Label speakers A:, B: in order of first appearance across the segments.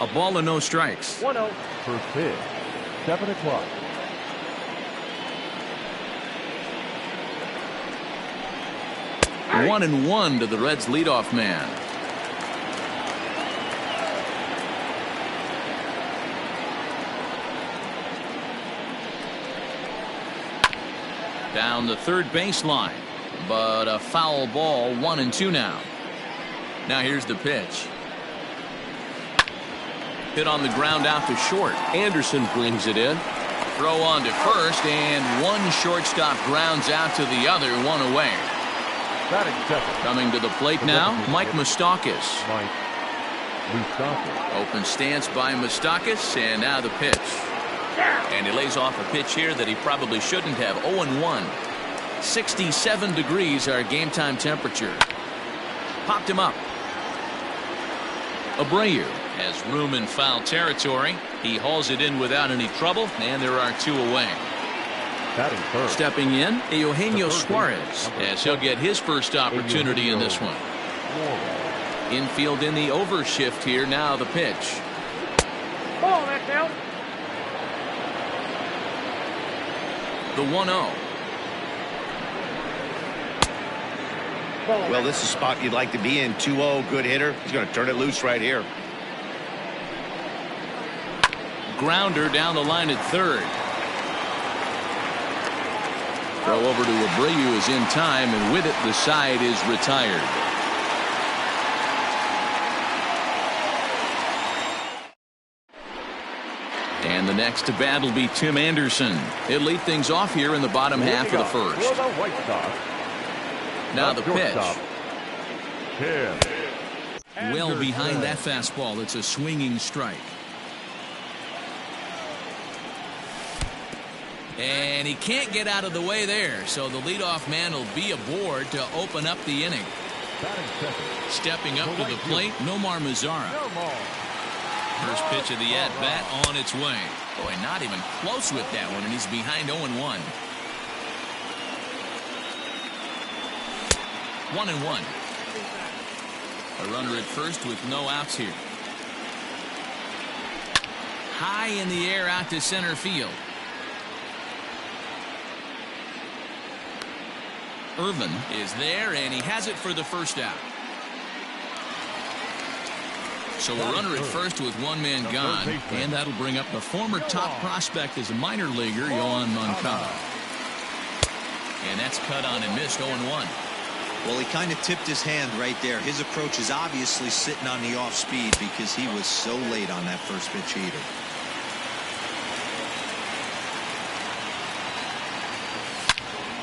A: A ball and no strikes.
B: 1-0.
C: First pitch, 7 o'clock.
A: One and one to the Reds leadoff man. Down the third baseline, but a foul ball. 1-2 now. Now here's the pitch. Hit on the ground out to short. Anderson brings it in. Throw on to first, and one shortstop grounds out to the other, one away. Coming to the plate now, Mike Moustakas. Open stance by Moustakas, and now the pitch. And he lays off a pitch here that he probably shouldn't have. 0-1. 67 degrees our game time temperature. Popped him up. Abreu has room in foul territory. He hauls it in without any trouble, and there are two away. Stepping in, Eugenio Suarez, as he'll get his first opportunity in this one. Infield in the overshift here. Now the pitch.
B: Ball, that's out.
A: The 1-0.
D: Well, this is a spot you'd like to be in. 2-0, good hitter. He's going to turn it loose right here.
A: Grounder down the line at third. Throw over to Abreu is in time, and with it the side is retired. And the next to bat will be Tim Anderson. He'll lead things off here in the bottom half of the first. Now the pitch. Well behind that fastball. It's a swinging strike. And he can't get out of the way there, so the leadoff man will be aboard to open up the inning. Stepping up to the plate, Nomar Mazara. First pitch of the at-bat on its way. Boy, not even close with that one, and he's behind 0-1. 1-1. A runner at first with no outs here. High in the air out to center field. Irvin is there, and he has it for the first out. So a runner at first with one man gone, and that'll bring up the former top prospect as a minor leaguer, Yohan Moncada. And that's cut on and missed. 0-1.
E: Well, he kind of tipped his hand right there. His approach is obviously sitting on the off speed because he was so late on that first pitch heater.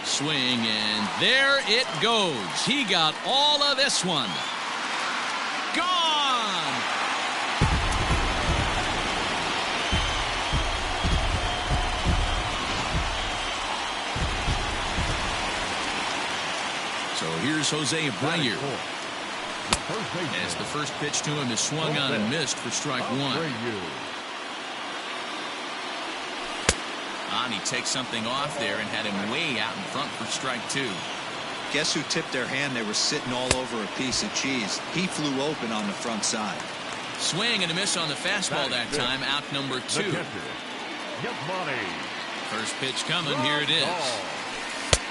A: Swing, and there it goes. He got all of this one. Gone. So here's Jose Abreu. As the first pitch to him is swung on and missed for strike one. And he takes something off there and had him way out in front for strike two.
E: Guess who tipped their hand? They were sitting all over a piece of cheese. He flew open on the front side.
A: Swing and a miss on the fastball that time. Out number two. First pitch coming. Here it is.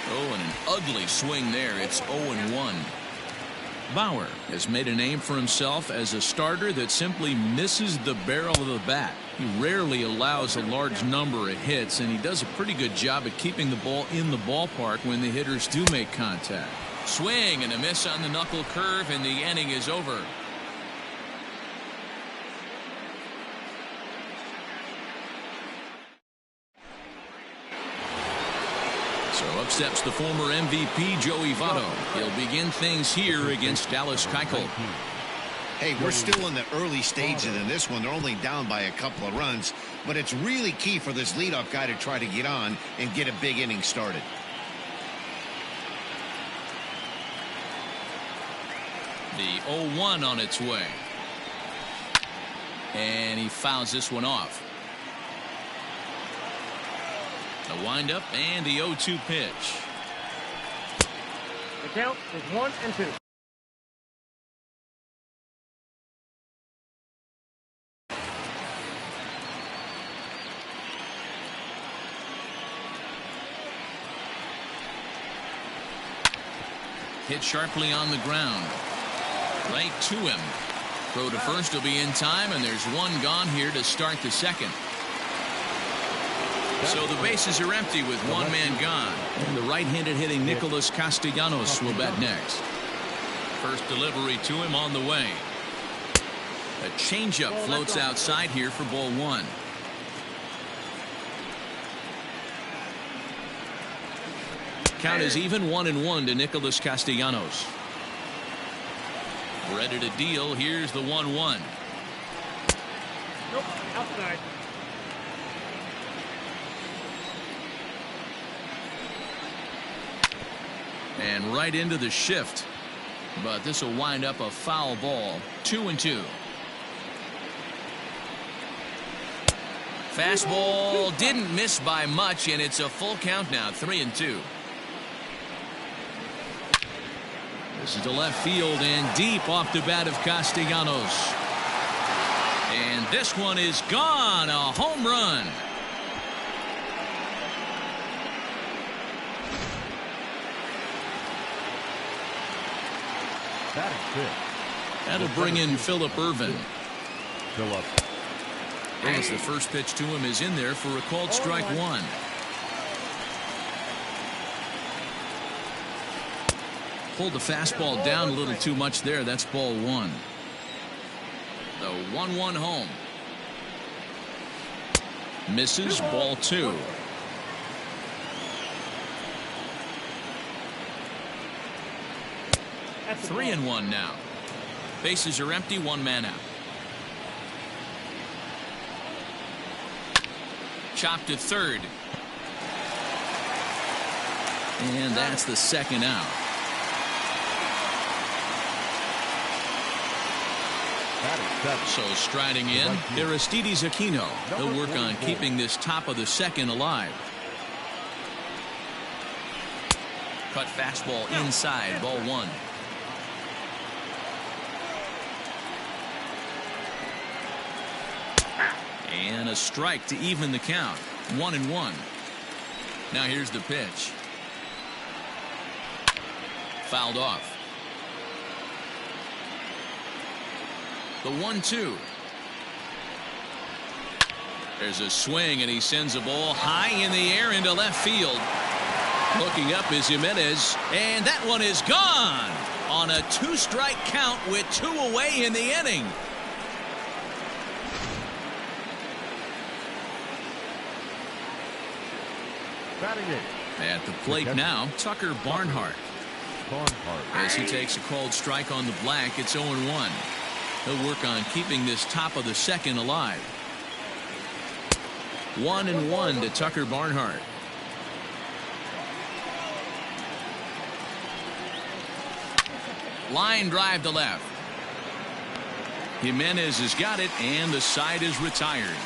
A: Oh, and an ugly swing there. It's 0-1. Bauer has made a name for himself as a starter that simply misses the barrel of the bat. He rarely allows a large number of hits, and he does a pretty good job at keeping the ball in the ballpark when the hitters do make contact. Swing and a miss on the knuckle curve, and the inning is over. So up steps the former MVP Joey Votto. He'll begin things here against Dallas Keuchel.
D: Hey, we're still in the early stages in this one. They're only down by a couple of runs, but it's really key for this leadoff guy to try to get on and get a big inning started.
A: The 0-1 on its way. And he fouls this one off. The windup and the 0-2 pitch.
B: The count is 1-2.
A: Hit sharply on the ground. Right to him. Throw to first will be in time, and there's one gone here to start the second. So the bases are empty with one man gone. And the right-handed hitting Nicholas Castellanos will bat next. First delivery to him on the way. A changeup floats outside here for ball one. Count is even 1-1 to Nicholas Castellanos. Ready to deal. Here's the 1-1.
B: Nope, outside.
A: And right into the shift. But this will wind up a foul ball. 2-2. Fastball didn't miss by much, and it's a full count now. 3-2. This is to left field and deep off the bat of Castellanos. And this one is gone. A home run. That'll bring in Phillip Ervin. As the first pitch to him is in there for a called strike one. Pulled the fastball down a little too much there. That's ball one. The 1-1 home. Misses. Ball two.
B: That's
A: 3-1 now. Bases are empty. One man out. Chopped to third. And that's the second out. So striding in, Aristides Aquino. He'll work on keeping this top of the second alive. Cut fastball inside. Ball one. And a strike to even the count. 1-1. Now here's the pitch. Fouled off. The 1-2. There's a swing, and he sends a ball high in the air into left field. Looking up is Jimenez, and that one is gone on a two-strike count with two away in the inning. At the plate now, Tucker Barnhart. As he takes a called strike on the black, it's 0-1. He'll work on keeping this top of the second alive. 1-1 to Tucker Barnhart. Line drive to left. Jimenez has got it, and the side is retired.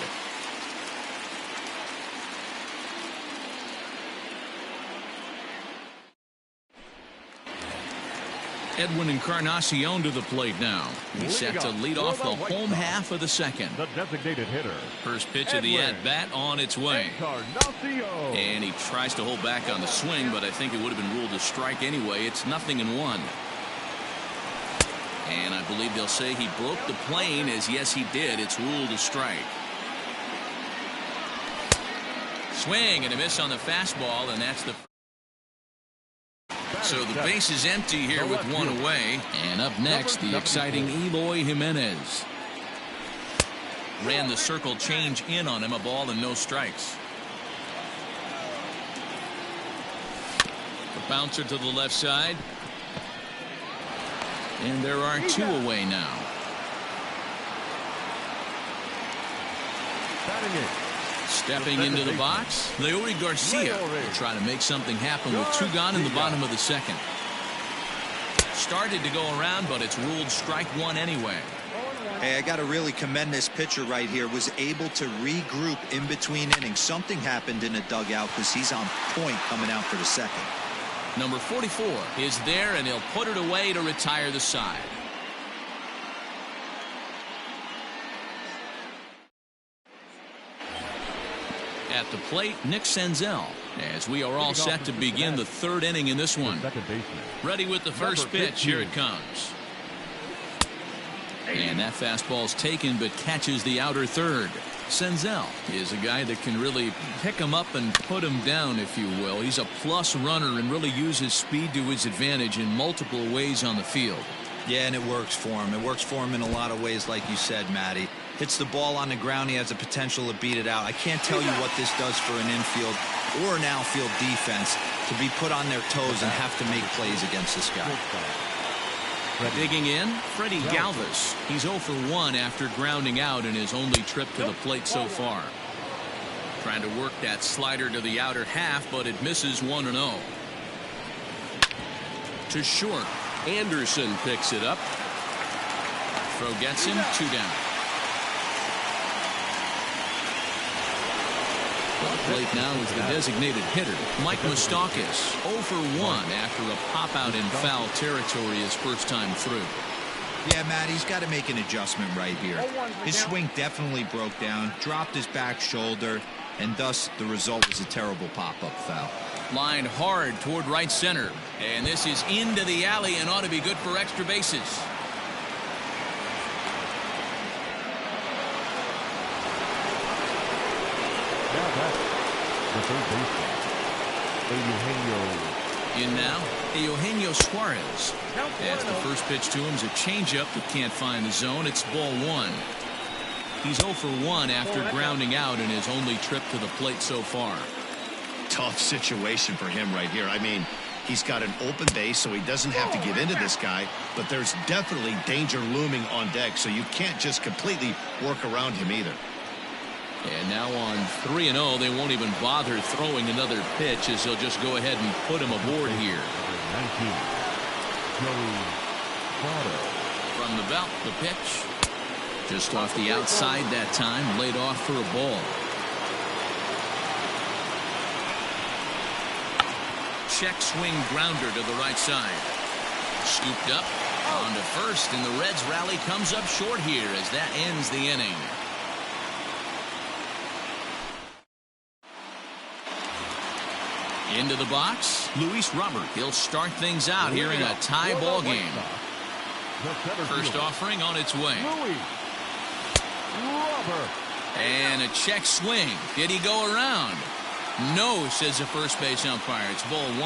A: Edwin Encarnacion to the plate now. He's set to lead off the home half of the second.
C: The designated hitter.
A: First pitch of the at-bat on its way. And he tries to hold back on the swing, but I think it would have been ruled a strike anyway. It's 0-1. And I believe they'll say he broke the plane, as yes he did. It's ruled a strike. Swing and a miss on the fastball, and that's the... So the base is empty here with one away. And up next, the exciting Eloy Jimenez. Ran the circle change in on him. A ball and no strikes. The bouncer to the left side. And there are two away now. Stepping into the box, Leury Garcia will try to make something happen with two gone in the bottom of the second. Started to go around, but it's ruled strike one anyway.
E: Hey, I got to really commend this pitcher right here. Was able to regroup in between innings. Something happened in the dugout because he's on point coming out for the second.
A: Number 44 is there, and he'll put it away to retire the side. At the plate, Nick Senzel. As we are all set to begin the third inning in this one.
C: Second baseman.
A: Ready with the first pitch. Here it comes. And that fastball's taken but catches the outer third. Senzel is a guy that can really pick him up and put him down, if you will. He's a plus runner and really uses speed to his advantage in multiple ways on the field.
E: Yeah, and it works for him. It works for him in a lot of ways, like you said, Matty. Hits the ball on the ground. He has the potential to beat it out. I can't tell you what this does for an infield or an outfield defense to be put on their toes and have to make plays against this guy.
A: Digging in, Freddie Galvis. He's 0 for 1 after grounding out in his only trip to the plate so far. Trying to work that slider to the outer half, but it misses 1-0. To short. Anderson picks it up. Throw gets him, 2 down. Well, the plate now is the designated hitter, Mike Moustakas, 0 for 1 after a pop-out in foul territory his first time through.
E: Yeah, Matt, he's got to make an adjustment right here. His swing definitely broke down, dropped his back shoulder, and thus the result was a terrible pop-up foul.
A: Lined hard toward right center, and this is into the alley and ought to be good for extra bases.
C: The third baseman, Eugenio.
A: In now, Eugenio Suarez. As the first pitch to him is a changeup that can't find the zone. It's ball 1. He's 0 for 1 after grounding out in his only trip to the plate so far.
D: Tough situation for him right here. I mean, he's got an open base, so he doesn't have to get into this guy, but there's definitely danger looming on deck, so you can't just completely work around him either.
A: And now on 3-0, they won't even bother throwing another pitch as they'll just go ahead and put him aboard here.
C: 19, Joey Votto.
A: From the belt, the pitch. Just off the outside that time, laid off for a ball. Check swing grounder to the right side. Scooped up on to first, and the Reds rally comes up short here as that ends the inning. Into the box, Luis Robert. He'll start things out here in a tie ball game. First offering on its way. And a check swing. Did he go around? No, says the first base umpire. It's ball 1.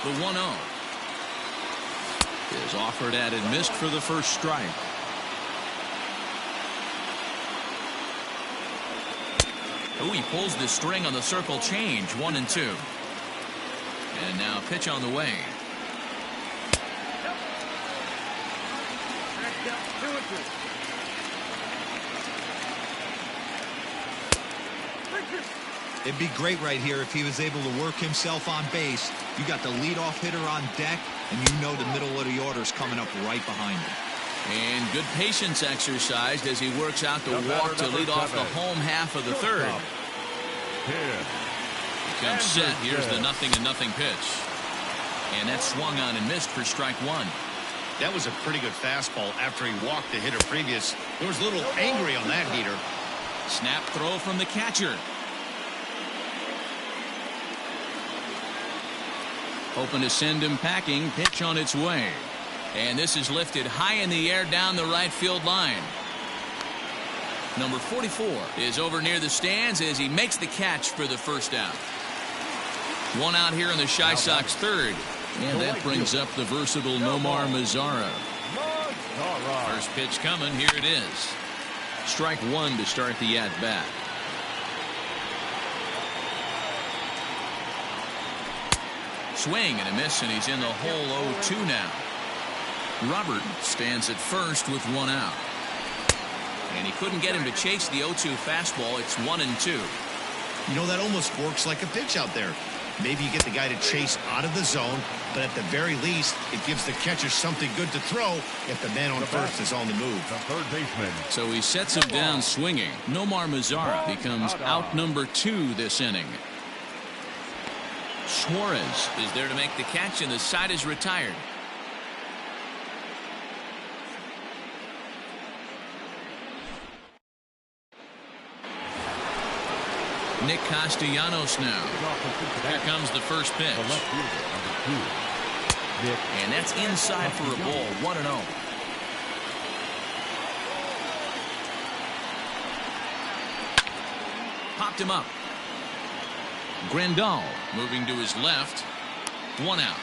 A: The 1-0 is offered at and missed for the first strike. Oh, he pulls the string on the circle change. 1-2. And now pitch on the way.
E: It'd be great right here if he was able to work himself on base. You got the leadoff hitter on deck, and you know the middle of the order is coming up right behind him.
A: And good patience exercised as he works out the walk to lead off the home half of the third. He comes set. Here's the 0-0 pitch. And that swung on and missed for strike 1.
D: That was a pretty good fastball after he walked the hitter previous. He was a little angry on that heater.
A: Snap throw from the catcher. Hoping to send him packing. Pitch on its way. And this is lifted high in the air down the right field line. Number 44 is over near the stands as he makes the catch for the first out. One out here in the Chi Sox third. And that brings up the versatile Nomar Mazara. First pitch coming. Here it is. Strike 1 to start the at-bat. Swing and a miss, and he's in the hole 0-2 now. Robert stands at first with 1 out. And he couldn't get him to chase the 0-2 fastball. It's 1-2.
D: You know, that almost works like a pitch out there. Maybe you get the guy to chase out of the zone, but at the very least, it gives the catcher something good to throw if the man on first is on the move.
C: The third baseman.
A: So he sets him down swinging. Nomar Mazara becomes out number 2 this inning. Suarez is there to make the catch, and the side is retired. Nick Castellanos now. Here comes the first pitch.
C: The left fielder, number 2. Nick.
A: And that's inside for a ball. 1-0. Popped him up. Grandal moving to his left. 1 out.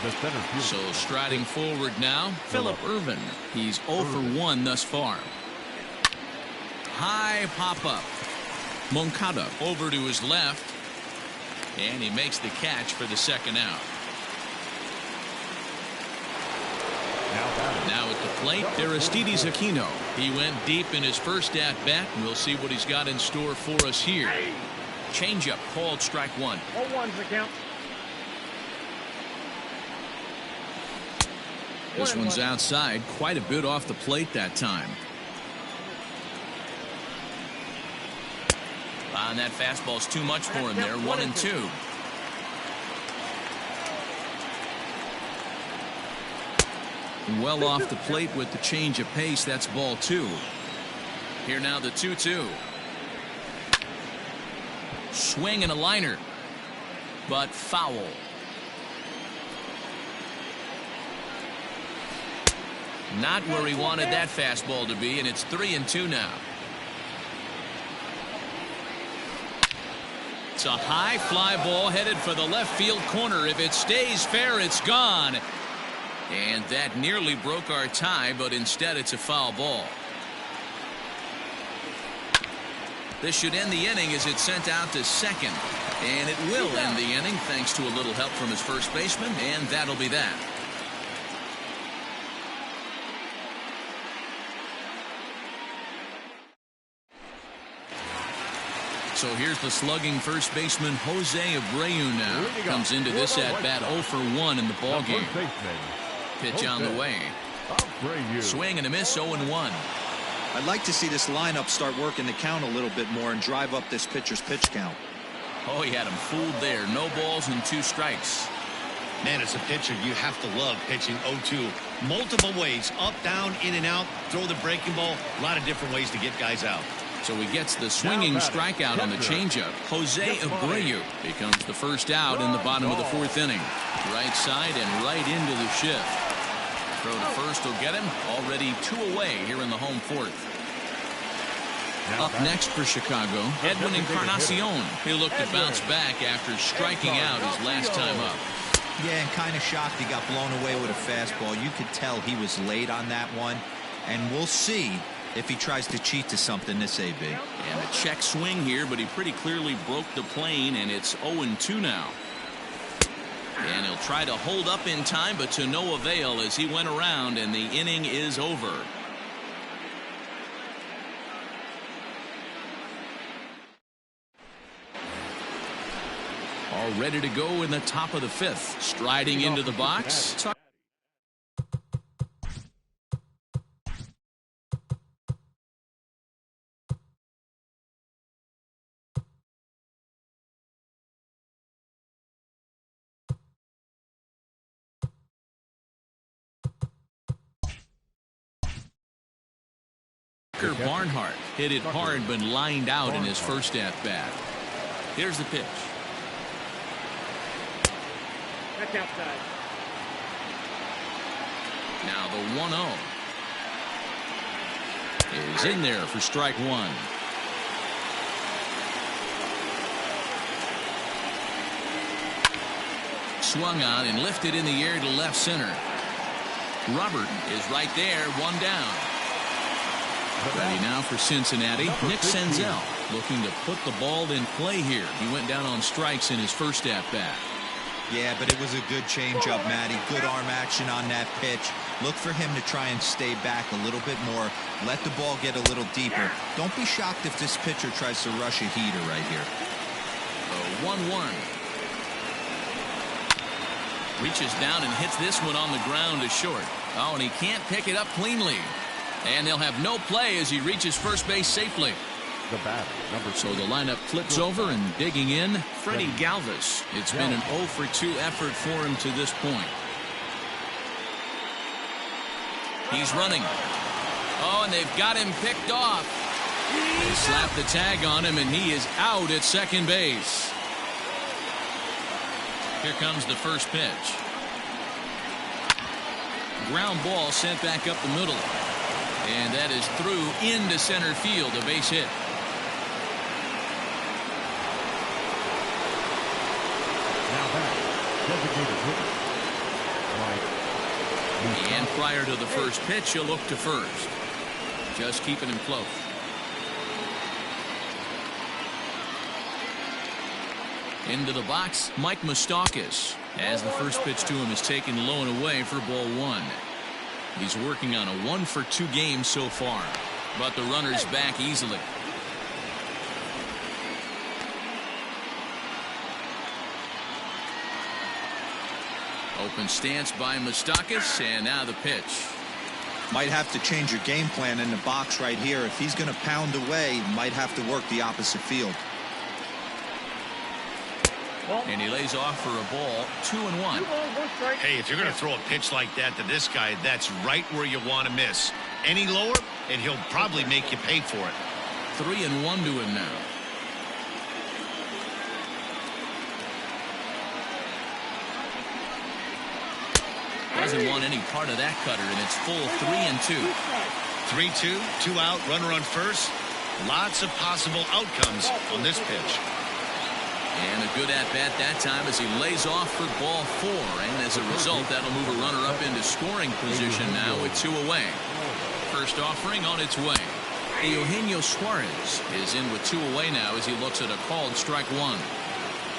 C: The center fielder.
A: So striding forward now, Phillip Ervin. He's 0 for 1 thus far. High pop-up. Moncada over to his left. And he makes the catch for the second out. Now at the plate, Aristides Aquino. He went deep in his first at-bat. We'll see what he's got in store for us here. Changeup called strike 1.
B: 0-1's the count.
A: This one's outside, quite a bit off the plate that time. And that fastball's too much for him there. 1-2. Well off the plate with the change of pace. That's ball 2. Here now the 2-2. Swing and a liner, but foul. Not where he wanted that fastball to be, and it's 3-2 now. It's a high fly ball headed for the left field corner. If it stays fair, it's gone. And that nearly broke our tie, but instead it's a foul ball. This should end the inning as it's sent out to second. And it will end the inning thanks to a little help from his first baseman, and that'll be that. So here's the slugging first baseman Jose Abreu now. Comes into this at-bat 0 for 1 in the ballgame. Pitch on the way. Swing and a miss, 0-1.
E: I'd like to see this lineup start working the count a little bit more and drive up this pitcher's pitch count.
A: Oh, he had him fooled there. No balls and 2 strikes.
D: Man, as a pitcher, you have to love pitching 0-2. Multiple ways, up, down, in and out, throw the breaking ball. A lot of different ways to get guys out.
A: So he gets the swinging strikeout on the changeup. Jose Abreu becomes the first out in the bottom of the 4th inning. Right side and right into the shift. Throw to first will get him. Already 2 away here in the home 4th. Up next for Chicago, Edwin Encarnacion. He'll look to bounce back after striking out his last time up.
E: Yeah, and kind of shocked he got blown away with a fastball. You could tell he was late on that one. And we'll see if he tries to cheat to something this AB.
A: And a check swing here, but he pretty clearly broke the plane, and it's 0-2 now. And he'll try to hold up in time, but to no avail as he went around, and the inning is over. All ready to go in the top of the 5th. Striding into the box. Barnhart hit it hard but lined out in his first at-bat. Here's the pitch.
B: That's outside.
A: Now the 1-0 is in there for strike 1. Swung on and lifted in the air to left center. Robert is right there, 1 down. Ready now for Cincinnati. Nick Senzel looking to put the ball in play here. He went down on strikes in his first at-bat.
E: Yeah, but it was a good changeup, Matty. Good arm action on that pitch. Look for him to try and stay back a little bit more. Let the ball get a little deeper. Don't be shocked if this pitcher tries to rush a heater right here.
A: 1-1. Reaches down and hits this one on the ground to short. Oh, and he can't pick it up cleanly. And they'll have no play as he reaches first base safely.
C: The batter, number 2.
A: So the lineup flips over, and digging in, Freddie Galvis. It's been an 0 for 2 effort for him to this point. He's running. Oh, and they've got him picked off. They slapped the tag on him, and he is out at second base. Here comes the first pitch. Ground ball sent back up the middle. And that is through into center field, a base hit.
C: Now back, designated hitter.
A: And prior to the first pitch, he'll look to first. Just keeping him close. Into the box, Mike Moustakas, as the first pitch to him is taken low and away for ball one. He's working on a 1-for-2 game so far, but the runner's back easily. Open stance by Moustakas, and now the pitch.
E: Might have to change your game plan in the box right here. If he's going to pound away, might have to work the opposite field.
A: And he lays off for a ball, 2-1.
D: Hey, if you're going to throw a pitch like that to this guy, that's right where you want to miss. Any lower, and he'll probably make you pay for it.
A: 3-1 to him now. Doesn't want any part of that cutter, and it's full 3-2.
D: 3-2, 2 out, runner on first. Lots of possible outcomes on this pitch.
A: And a good at-bat that time as he lays off for ball 4. And as a result, that'll move a runner up into scoring position now with 2 away. First offering on its way. Eugenio Suarez is in with 2 away now as he looks at a called strike 1.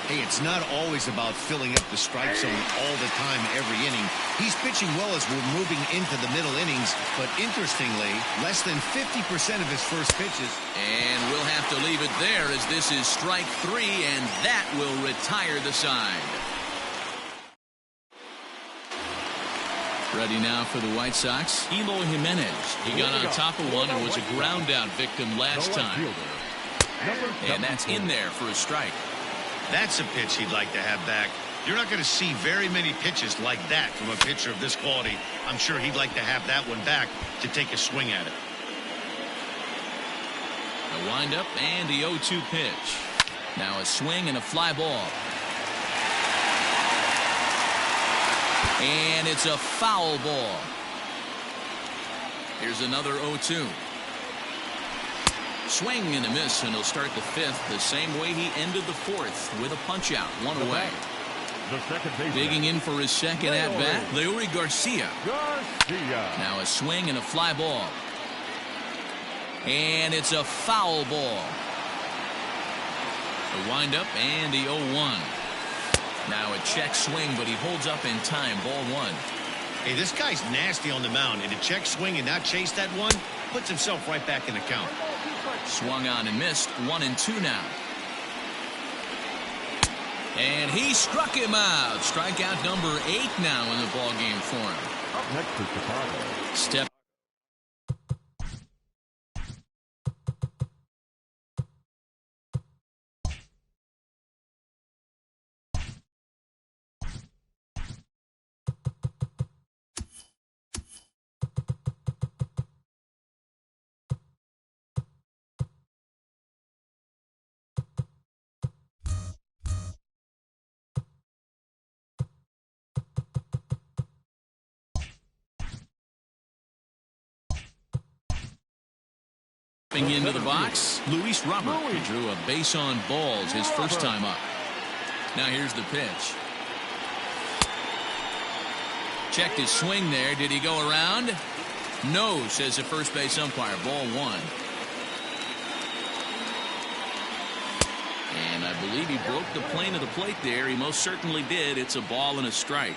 D: Hey, it's not always about filling up the strike zone all the time every inning. He's pitching well as we're moving into the middle innings, but interestingly, less than 50% of his first pitches.
A: And we'll have to leave it there as this is strike 3, and that will retire the side. Ready now for the White Sox, Eloy Jimenez. He got on top of one and was a ground out victim last time. And that's in there for a strike.
D: That's a pitch he'd like to have back. You're not going to see very many pitches like that from a pitcher of this quality. I'm sure he'd like to have that one back to take a swing at it.
A: A windup and the 0-2 pitch. Now a swing and a fly ball. And it's a foul ball. Here's another 0-2. Swing and a miss, and he'll start the 5th the same way he ended the 4th with a punch out, 1 away. Digging in for his second at bat, Leury Garcia. Now a swing and a fly ball. And it's a foul ball. A windup and the 0-1. Now a check swing, but he holds up in time, ball 1.
D: Hey, this guy's nasty on the mound, and to check swing and not chase that one puts himself right back in the count.
A: Swung on and missed, 1-2 now. And he struck him out. Strikeout number 8 now in the ball game for him.
C: Up next is Chicago.
A: Step. Into the box, Luis Robert. He drew a base on balls his first time up. Now here's the pitch. Checked his swing there. Did he go around? No, says the first base umpire. Ball 1. And I believe he broke the plane of the plate there. He most certainly did. It's a ball and a strike.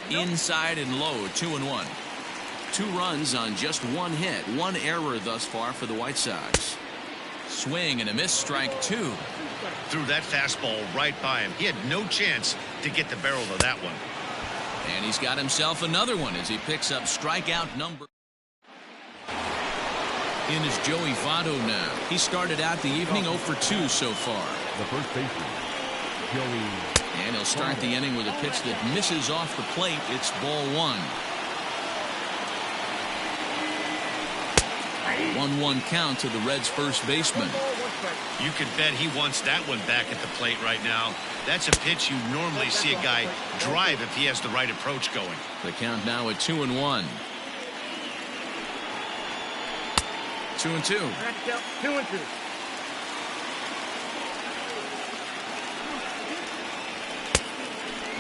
A: Inside and low, 2-1. 2 runs on just 1 hit. 1 error thus far for the White Sox. Swing and a miss, strike 2.
D: Threw that fastball right by him. He had no chance to get the barrel of that one.
A: And he's got himself another one as he picks up strikeout number. In is Joey Votto now. He started out the evening 0 for 2 so far.
C: The first baseman, Joey.
A: And he'll start the inning with a pitch that misses off the plate. It's ball 1. 1-1 count to the Reds' first baseman.
D: You could bet he wants that one back at the plate right now. That's a pitch you normally see a guy drive if he has the right approach going.
A: The count now at 2-1. 2-2.
B: 2-2.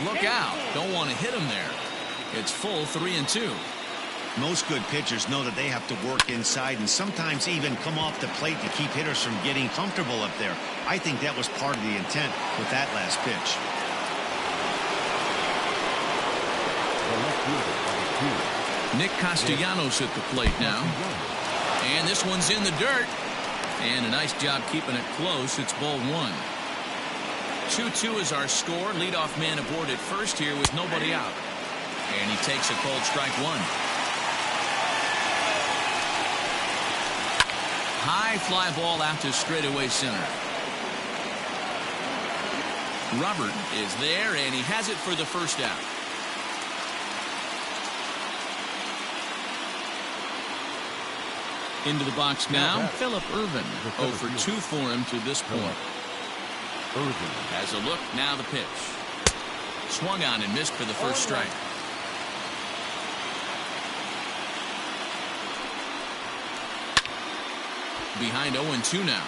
A: Look out. Don't want to hit him there. It's full 3-2.
D: Most good pitchers know that they have to work inside and sometimes even come off the plate to keep hitters from getting comfortable up there. I think that was part of the intent with that last pitch.
A: Nick Castellanos at the plate now. And this one's in the dirt. And a nice job keeping it close. It's ball one. 2-2 is our score. Leadoff man aboard at first here with nobody out. And he takes a cold strike one. High fly ball out to straightaway center. Robert is there, and he has it for the first out. Into the box now, Phillip Ervin. 0 for 2 for him to this point. Has a look, now the pitch. Swung on and missed for the first strike. Behind 0-2 now.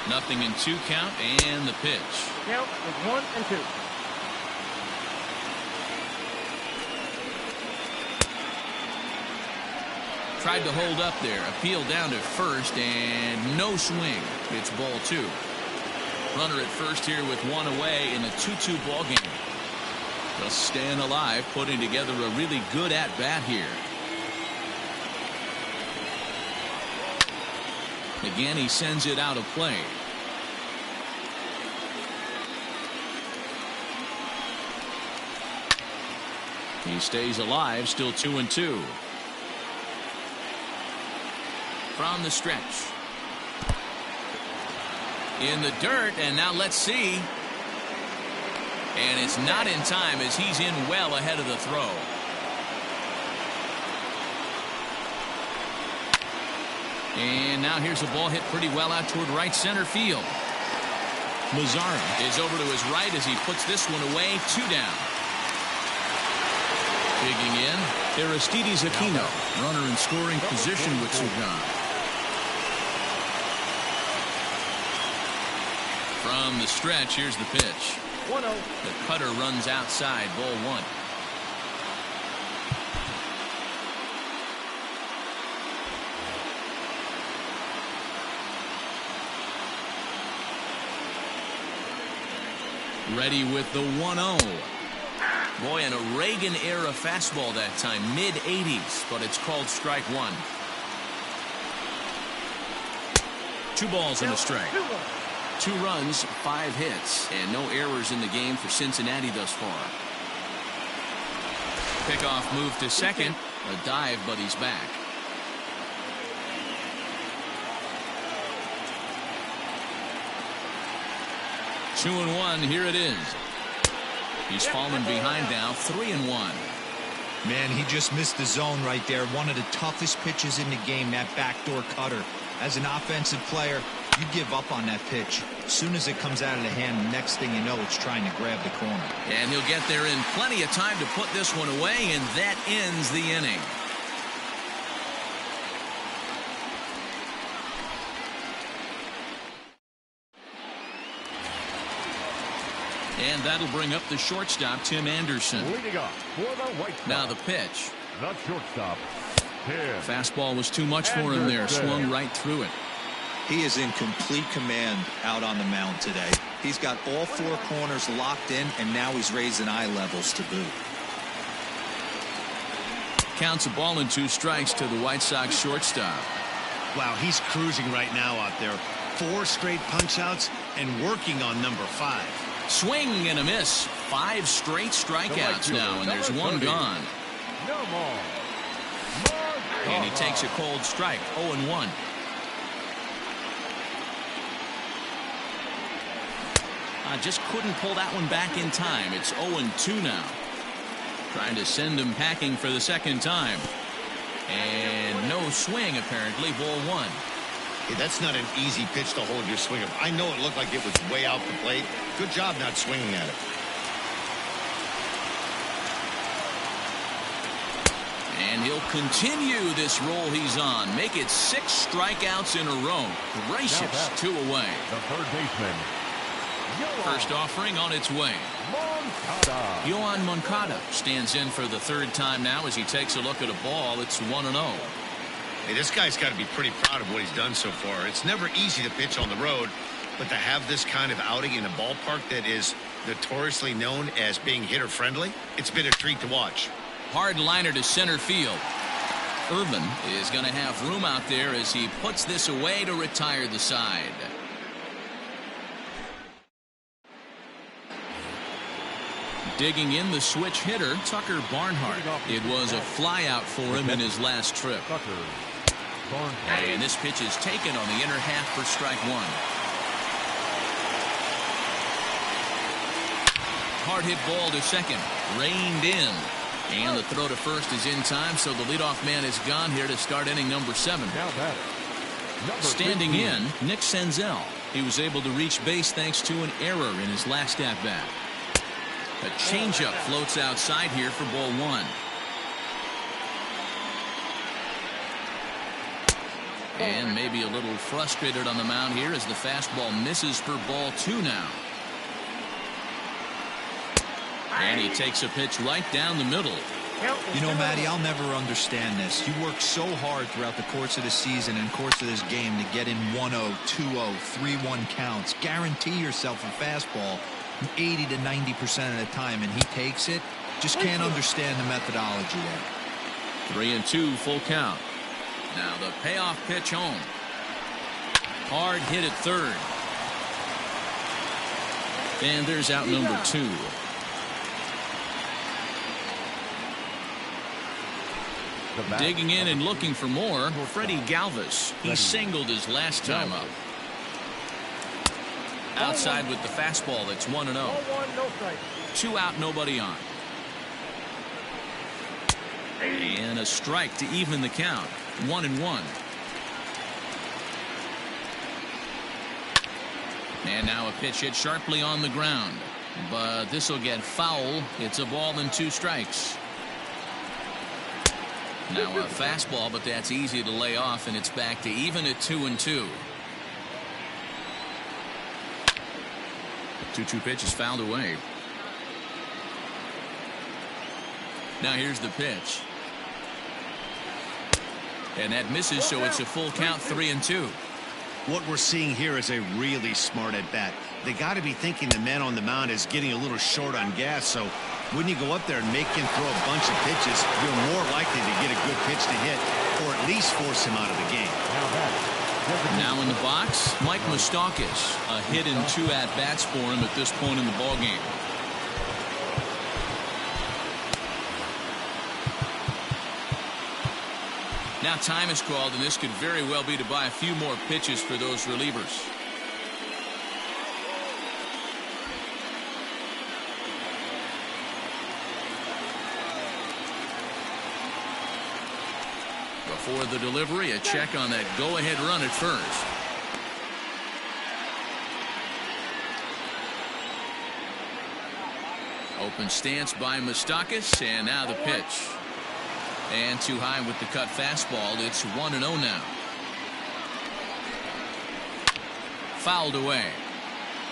A: Nothing in 2 count, and the pitch.
B: Count is 1-2.
A: Tried to hold up there. Appeal down to first, and no swing. It's ball 2. Runner at first here with 1 away in a 2-2 ball game. Just staying alive, putting together a really good at-bat here. Again, he sends it out of play. He stays alive, still 2-2. From the stretch. In the dirt, and now let's see. And it's not in time as he's in well ahead of the throw. And now here's a ball hit pretty well out toward right center field. Mazzara is over to his right as he puts this one away. 2 down. Digging in, Aristides Aquino, runner in scoring position with Sugan. From the stretch, here's the pitch.
B: 1-0.
A: The cutter runs outside, ball 1. Ready with the 1-0. Boy, and a Reagan-era fastball that time, mid-80s, but it's called strike 1. 2 balls and a strike. 2 runs, 5 hits, and no errors in the game for Cincinnati thus far. Pickoff move to second. A dive, but he's back. Two and 1, here it is. He's fallen behind now, 3-1.
E: Man, he just missed the zone right there. One of the toughest pitches in the game, that backdoor cutter. As an offensive player, you give up on that pitch. As soon as it comes out of the hand, next thing you know, it's trying to grab the corner.
A: And he'll get there in plenty of time to put this one away, and that ends the inning. And that'll bring up the shortstop, Tim Anderson.
C: Leading up for the White Sox.
A: Now the pitch.
C: The shortstop, Tim.
A: Fastball was too much for him there. Swung right through it.
E: He is in complete command out on the mound today. He's got all 4 corners locked in, and now he's raising eye levels to boot.
A: Counts a ball and 2 strikes to the White Sox shortstop.
D: Wow, he's cruising right now out there. 4 straight punch outs and working on number 5.
A: Swing and a miss. 5 straight strikeouts now, and there's 1 gone.
C: No more.
A: And he takes a cold strike. 0-1. Just couldn't pull that one back in time. It's 0-2 now. Trying to send him packing for the second time. And no swing, apparently. Ball one.
D: Hey, that's not an easy pitch to hold your swing of. I know it looked like it was way out the plate. Good job not swinging at it.
A: And he'll continue this roll he's on. Make it 6 strikeouts in a row. Gracious, 2 away.
C: The third baseman.
A: First offering on its way. Yohan Moncada stands in for the 3rd time now as he takes a look at a ball. It's 1-0.
D: Hey, this guy's got to be pretty proud of what he's done so far. It's never easy to pitch on the road, but to have this kind of outing in a ballpark that is notoriously known as being hitter friendly, it's been a treat to watch.
A: Hard liner to center field. Urban is going to have room out there as he puts this away to retire the side. Digging in the switch hitter, Tucker Barnhart. It was a flyout for him in his last trip. And this pitch is taken on the inner half for strike 1. Hard hit ball to second. Reined in. And the throw to first is in time, so the leadoff man is gone here to start inning number 7. Standing in, Nick Senzel. He was able to reach base thanks to an error in his last at-bat. A changeup floats outside here for ball 1. And maybe a little frustrated on the mound here as the fastball misses for ball 2 now. And he takes a pitch right down the middle.
E: You know, Matty, I'll never understand this. You work so hard throughout the course of the season and course of this game to get in 1-0, 2-0, 3-1 counts. Guarantee yourself a fastball 80 to 90% of the time, and he takes it. Just can't understand the methodology there.
A: 3-2 full count. Now the payoff pitch home. Hard hit at third. And there's out number 2. Digging in and looking for more, Freddie Galvis. He singled his last time up. Outside with the fastball. That's 1-0. 2 out, nobody on. And a strike to even the count. 1-1. And now a pitch hit sharply on the ground. But this will get foul. It's a ball and 2 strikes. Now a fastball, but that's easy to lay off, and it's back to even at 2-2. 2-2 pitch is fouled away. Now here's the pitch. And that misses, so it's a full count, 3-2.
D: What we're seeing here is a really smart at bat. They got to be thinking the man on the mound is getting a little short on gas, so when you go up there and make him throw a bunch of pitches, you're more likely to get a good pitch to hit or at least force him out of the game.
A: Now in the box, Mike Moustakas. A hit in 2 at-bats for him at this point in the ballgame. Now time is called, and this could very well be to buy a few more pitches for those relievers. Before the delivery, a check on that go-ahead run at first. Open stance by Moustakas, and now the pitch. And too high with the cut fastball. It's 1-0 now. Fouled away.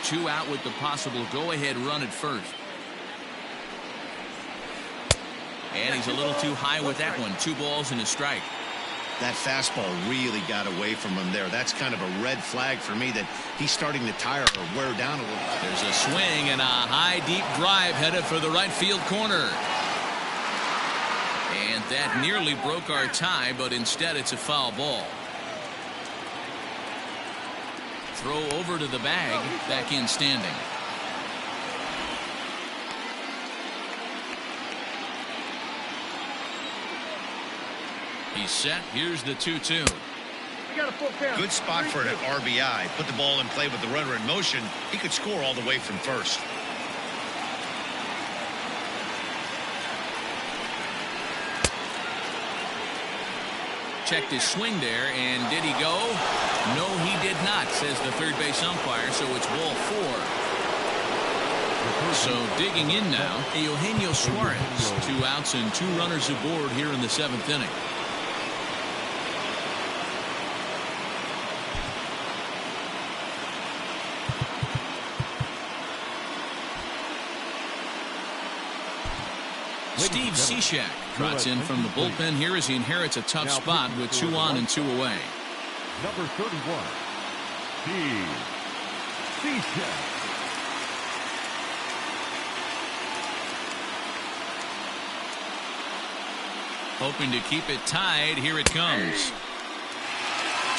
A: 2 out with the possible go-ahead run at first. And he's a little too high with that one. 2 balls and a strike.
D: That fastball really got away from him there. That's kind of a red flag for me that he's starting to tire or wear down a little.
A: There's a swing and a high deep drive headed for the right field corner. And that nearly broke our tie, but instead it's a foul ball. Throw over to the bag, back in standing. He's set. Here's the 2-2.
D: Good spot for an RBI. Put the ball in play with the runner in motion. He could score all the way from first.
A: checked his swing there, and did he go? No, he did not, says the third base umpire, so it's ball 4. So digging in now, Eugenio Suarez. 2 outs and 2 runners aboard here in the 7th inning. Steve Cishek trots in from the bullpen here as he inherits a tough spot with 2 on and 2 away.
C: Number 31, Steve Cishek.
A: Hoping to keep it tied. Here it comes.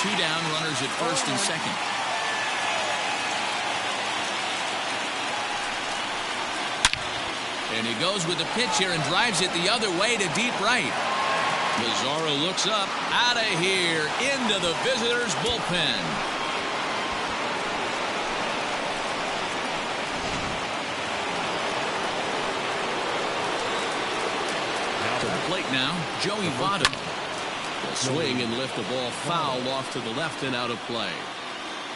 A: 2 down, runners at first and second. And he goes with the pitch here and drives it the other way to deep right. Lazaro looks up, out of here, into the visitors' bullpen. To the plate now, Joey Votto will swing and lift the ball foul off to the left and out of play.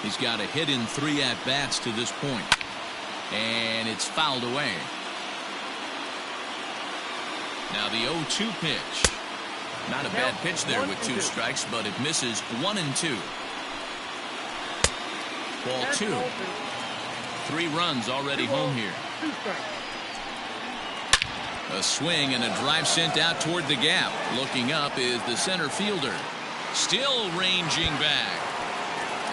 A: He's got a hit in 3 at-bats to this point. And it's fouled away. Now the 0-2 pitch. Not a bad pitch there with 2 strikes, but it misses 1 and 2. Ball 2. 3 runs already home here. A swing and a drive sent out toward the gap. Looking up is the center fielder. Still ranging back.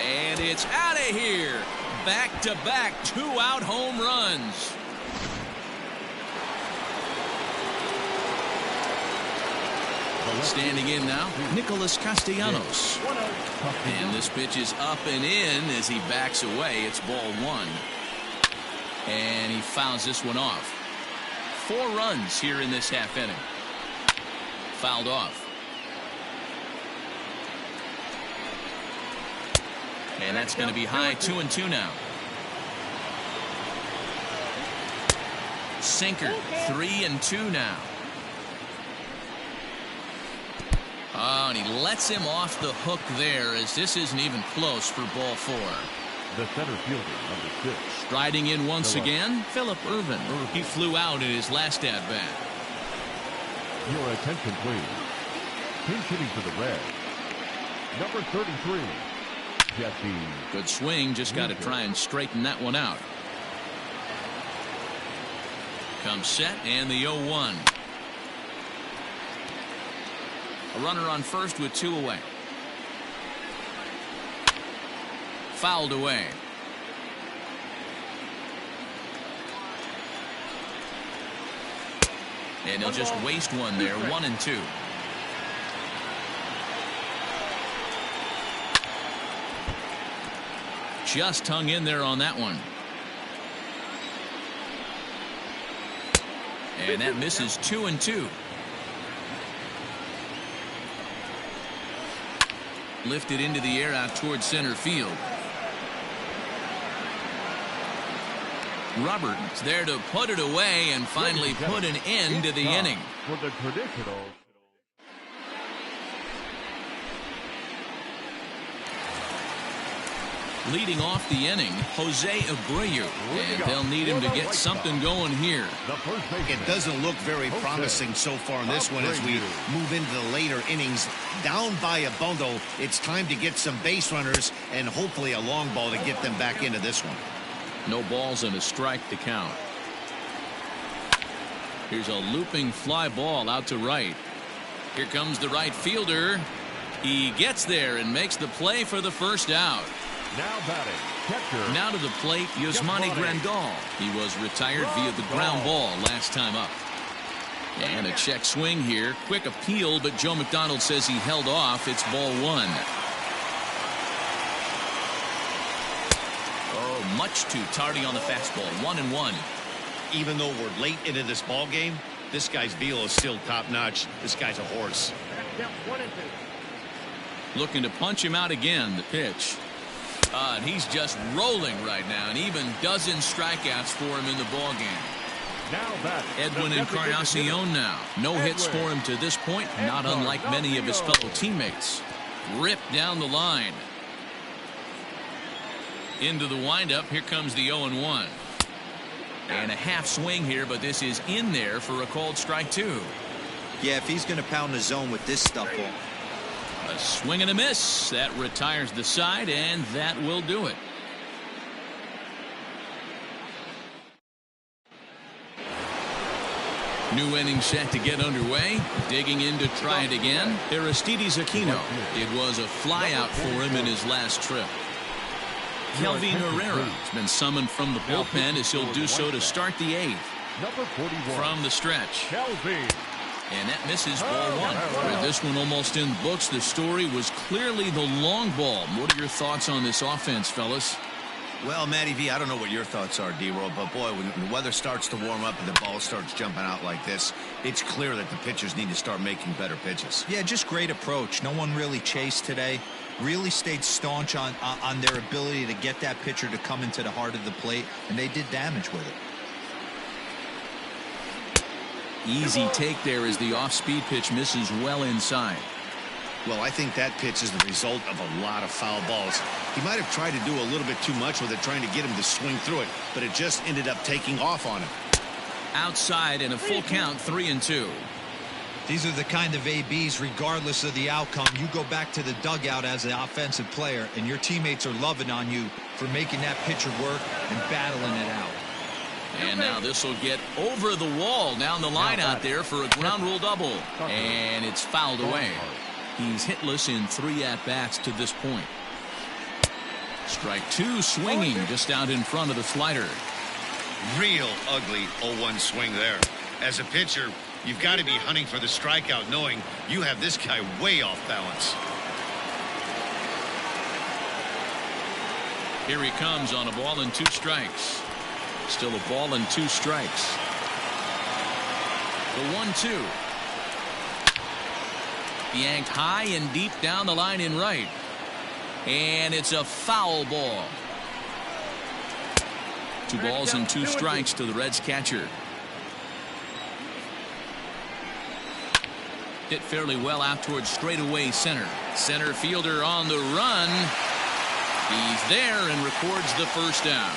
A: And it's out of here. Back-to-back 2-out home runs. Standing in now, Nicholas Castellanos. And this pitch is up and in as he backs away. It's ball 1. And he fouls this one off. 4 runs here in this half inning. Fouled off. And that's going to be high. 2 and 2 now. Sinker. 3 and 2 now. Oh, and he lets him off the hook there as this isn't even close for ball 4.
C: The center fielder, number 6.
A: Striding in once again, Phillip Ervin. He flew out in his last at-bat.
C: Your attention, please. Pinch hitting for the Reds. Number 33, Jesse.
A: Good swing, just got to try and straighten that one out. Comes set, and the 0-1. A runner on first with 2 away. Fouled away. And he'll just waste one there. 1 and 2. Just hung in there on that one. And that misses. 2 and 2. Lifted into the air out towards center field. Roberts there to put it away and finally put an end to the inning.
C: For the traditional.
A: Leading off the inning, Jose Abreu, and they'll need him to get something going here.
D: It doesn't look very promising so far in this one as we move into the later innings. Down by a bundle, it's time to get some base runners and hopefully a long ball to get them back into this one.
A: No balls and a strike to count. Here's a looping fly ball out to right. Here comes the right fielder. He gets there and makes the play for the first out.
C: Now batting, catcher.
A: Now to the plate, Yasmani Grandal. He was retired via the ground ball last time up. And a check swing here. Quick appeal, but Joe McDonald says he held off. It's ball 1. Oh, much too tardy on the fastball. 1-1.
D: Even though we're late into this ball game, this guy's velo is still top notch. This guy's a horse.
B: 1 and 2.
A: Looking to punch him out again. The pitch. And he's just rolling right now, and even dozen strikeouts for him in the ball game.
C: Now batting,
A: Edwin Encarnacion now. No hits for him to this point, not unlike many of his fellow teammates. Ripped down the line. Into the windup. Here comes the 0-1. And a half swing here, but this is in there for a called strike 2.
E: Yeah, if he's going to pound the zone with this stuff on.
A: A swing and a miss. That retires the side, and that will do it. New inning set to get underway. Digging in to try it again. Aristides Aquino. It was a flyout for him in his last trip. Kelvin Herrera has been summoned from the bullpen as he'll do so to start the 8th.
C: Number 41.
A: From the stretch.
C: Kelvin.
A: And that misses ball 1. With this one almost in the books, the story was clearly the long ball. What are your thoughts on this offense, fellas?
D: Well, Matty V, I don't know what your thoughts are, D-Roll, but boy, when the weather starts to warm up and the ball starts jumping out like this, it's clear that the pitchers need to start making better pitches.
E: Yeah, just great approach. No one really chased today. Really stayed staunch on their ability to get that pitcher to come into the heart of the plate, and they did damage with it.
A: Easy take there as the off-speed pitch misses well inside.
D: Well, I think that pitch is the result of a lot of foul balls. He might have tried to do a little bit too much with it, trying to get him to swing through it, but it just ended up taking off on him.
A: Outside and a full count, 3-2.
E: These are the kind of ABs, regardless of the outcome. You go back to the dugout as an offensive player, and your teammates are loving on you for making that pitcher work and battling it out.
A: And now this will get over the wall down the line out there for a ground rule double. And it's fouled away. He's hitless in 3 at-bats to this point. Strike 2 swinging just out in front of the slider.
D: Real ugly 0-1 swing there. As a pitcher, you've got to be hunting for the strikeout, knowing you have this guy way off balance.
A: Here he comes on a ball and 2 strikes. Still a ball and 2 strikes. The 1-2. Yanked high and deep down the line in right. And it's a foul ball. 2 balls and 2 strikes to the Reds catcher. Hit fairly well out towards straightaway center. Center fielder on the run. He's there and records the first down.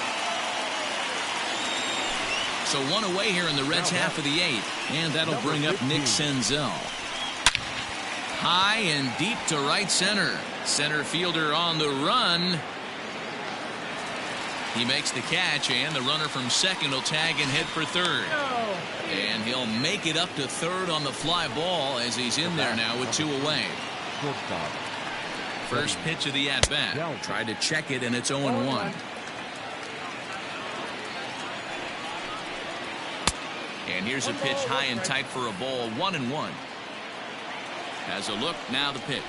A: So 1 away here in the Reds half of the 8th. And that'll bring up Nick Senzel. High and deep to right center. Center fielder on the run. He makes the catch, and the runner from second will tag and head for third. And he'll make it up to third on the fly ball as he's in there now with 2 away. First pitch of the at-bat. Tried to check it, and it's 0-1. And here's a pitch high and tight for a ball, 1-1. Has a look, now the pitch.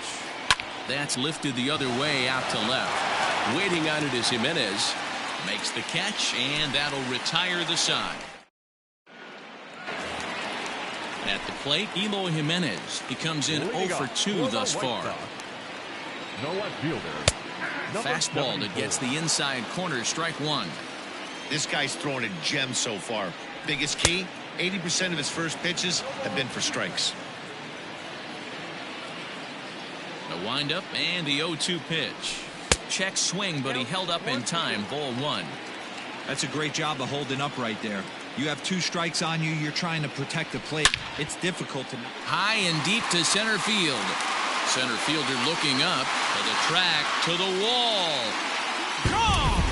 A: That's lifted the other way out to left. Waiting on it is Jimenez. Makes the catch, and that'll retire the side. At the plate, Eloy Jimenez. He comes in 0 for 2 thus far.
C: No left fielder.
A: Fastball that gets the inside corner, strike 1.
D: This guy's throwing a gem so far. Biggest key, 80% of his first pitches have been for strikes. The windup and the 0-2 pitch. Check swing, but he held up in time. Ball 1.
E: That's a great job of holding up right there. You have 2 strikes on you. You're trying to protect the plate. It's difficult to.
A: High and deep to center field. Center fielder looking up to the track, to the wall. Gone!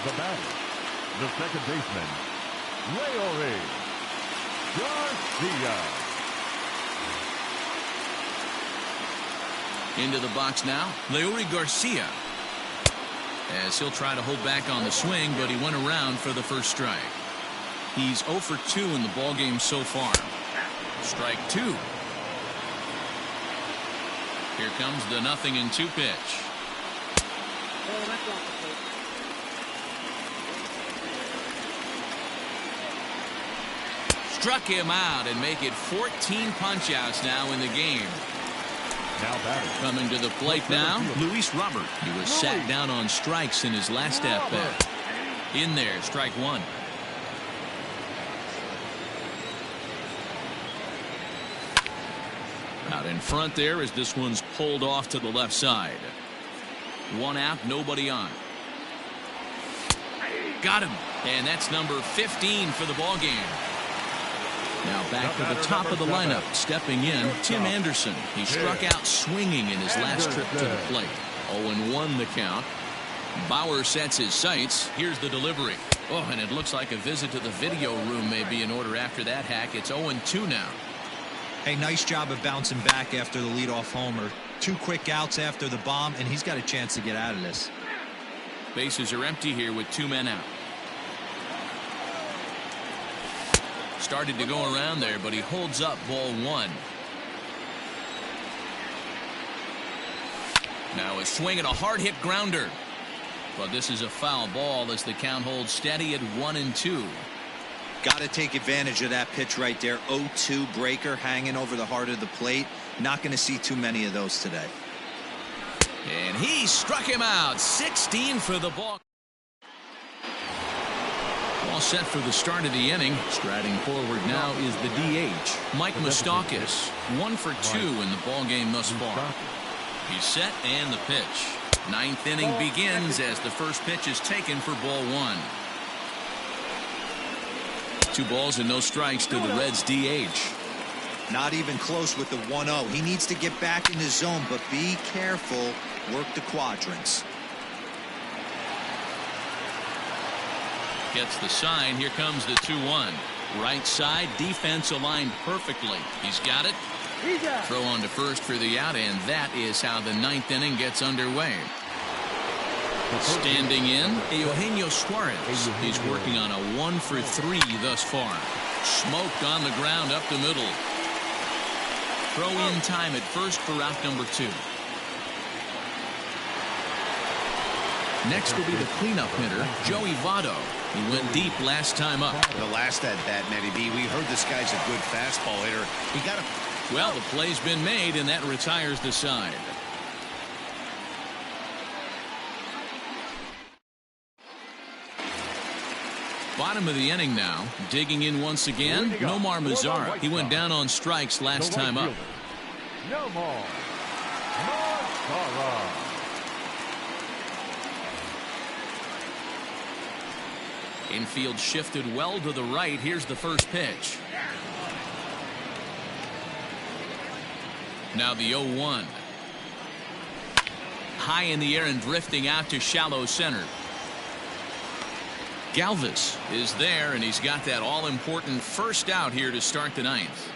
C: The batter, the second baseman, Leori Garcia.
A: Into the box now, Leori Garcia. As he'll try to hold back on the swing, but he went around for the first strike. He's 0 for 2 in the ballgame so far. Strike 2. Here comes the 0-2 pitch. Struck him out and make it 14 punch-outs now in the game.
C: Now batting.
A: Coming to the plate now,
D: Luis Robert.
A: he was sat down on strikes in his last at bat. In there, strike one. Out in front there as this one's pulled off to the left side. One out, nobody on. Got him, and that's number 15 for the ball game. Now back to the top of the lineup, stepping in, Tim Anderson. He struck out swinging in his last trip to the plate. 0-1 the count. Bauer sets his sights. Here's the delivery. Oh, and it looks like a visit to the video room may be in order after that hack. It's 0-2 now.
E: Hey, nice job of bouncing back after the leadoff homer. 2 quick outs after the bomb, and he's got a chance to get out of this.
A: Bases are empty here with 2 men out. Started to go around there, but he holds up ball 1. Now a swing and a hard hit grounder. But this is a foul ball as the count holds steady at 1-2.
E: Got to take advantage of that pitch right there. 0-2 breaker hanging over the heart of the plate. Not going to see too many of those today.
A: And he struck him out. 16 for the ball. All set for the start of the inning. Striding forward now is the DH, Mike Moustakas. 1 for 2 in the ball game thus far. He's set and the pitch. 9th inning begins as the first pitch is taken for ball 1. 2 balls and no strikes to the Reds DH.
E: Not even close with the 1-0. He needs to get back in the zone, but be careful. Work the quadrants.
A: Gets the sign. Here comes the 2-1. Right side, defense aligned perfectly. He's got it. Throw on to first for the out, and that is how the 9th inning gets underway. Standing in, Eugenio Suarez. He's working on a 1 for 3 thus far. Smoked on the ground up the middle. Throw in time at first for out number 2. Next will be the cleanup hitter, Joey Votto. He went deep last time up.
D: The last at bat, Matty B, we heard this guy's a good fastball hitter. He got a...
A: Well, the play's been made, and that retires the side. Bottom of the inning now. Digging in once again, Nomar Mazara. He went down on strikes last time up.
C: Nomar Mazara.
A: Infield shifted well to the right. Here's the first pitch. Now the 0-1. High in the air and drifting out to shallow center. Galvis is there, and he's got that all-important first out here to start the 9th.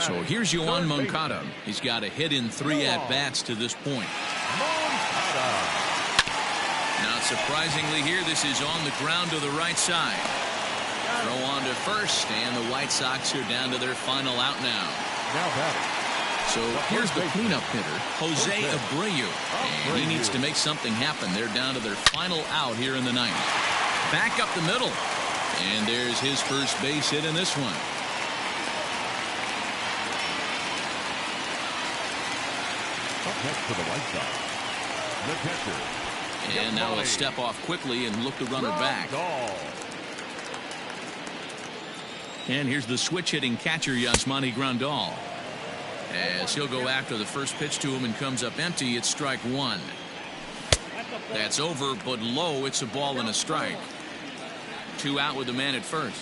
A: So here's Yoan Moncada. He's got a hit in 3 at-bats to this point. Not surprisingly here, this is on the ground to the right side. Throw on to first, and the White Sox are down to their final out now. So here's the cleanup hitter, Jose Abreu. And he needs to make something happen. They're down to their final out here in the 9th. Back up the middle. And there's his first base hit in this one.
C: Up next for the White Sox, the catcher.
A: And now he'll step off quickly and look the runner back. And here's the switch-hitting catcher, Yasmani Grandal. As he'll go after the first pitch to him and comes up empty, it's strike 1. That's over, but low. It's a ball and a strike. 2 out with the man at first.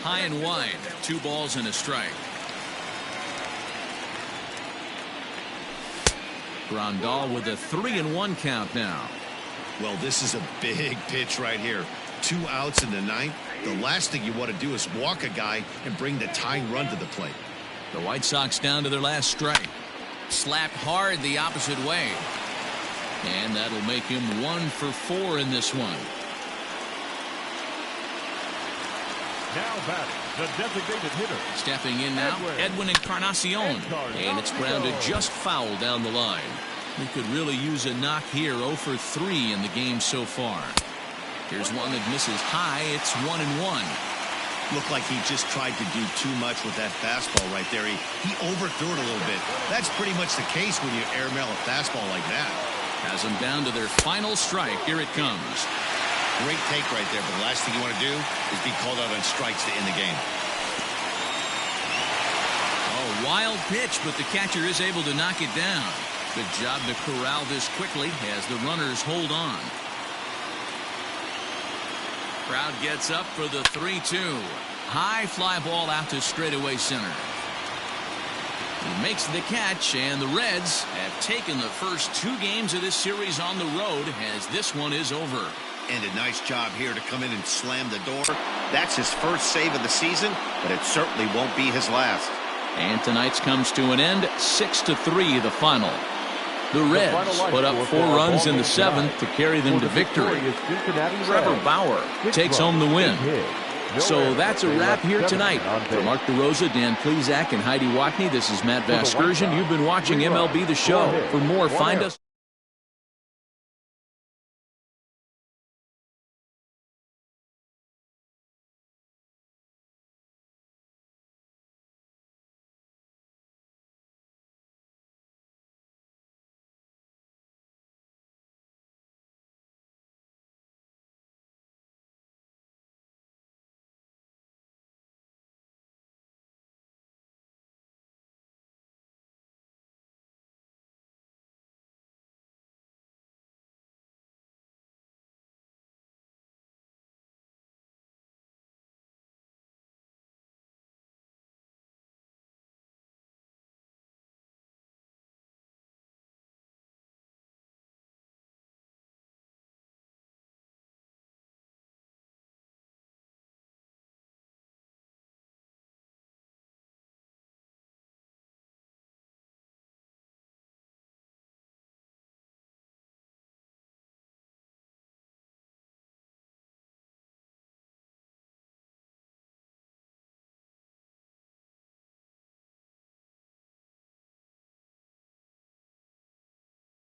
A: High and wide. 2 balls and a strike. Grandal with a 3-1 count now.
D: Well, this is a big pitch right here. 2 outs in the 9th. The last thing you want to do is walk a guy and bring the tying run to the plate.
A: The White Sox down to their last strike. Slapped hard the opposite way. And that'll make him 1 for 4 in this one.
C: Now batting, the designated hitter.
A: Stepping in now, Edwin Encarnacion. And it's grounded just foul down the line. He could really use a knock here. 0 for 3 in the game so far. Here's one that misses high. It's 1-1.
D: Looked like he just tried to do too much with that fastball right there. He overthrew it a little bit. That's pretty much the case when you airmail a fastball like that.
A: Has them down to their final strike. Here it comes.
D: Great take right there, but the last thing you want to do is be called out on strikes to end the game.
A: Oh, wild pitch, but the catcher is able to knock it down. Good job to corral this quickly as the runners hold on. Crowd gets up for the 3-2. High fly ball out to straightaway center. He makes the catch, and the Reds have taken the first 2 games of this series on the road as this one is over.
D: And a nice job here to come in and slam the door. That's his first save of the season, but it certainly won't be his last.
A: And tonight's comes to an end, 6-3 the final. The Reds put up 4 runs in the 7th to carry them to victory. Trevor Bauer takes home the win. So that's a wrap here tonight. For Mark DeRosa, Dan Plezak, and Heidi Watney, this is Matt Vasgersian. You've been watching MLB The Show. For more, find us.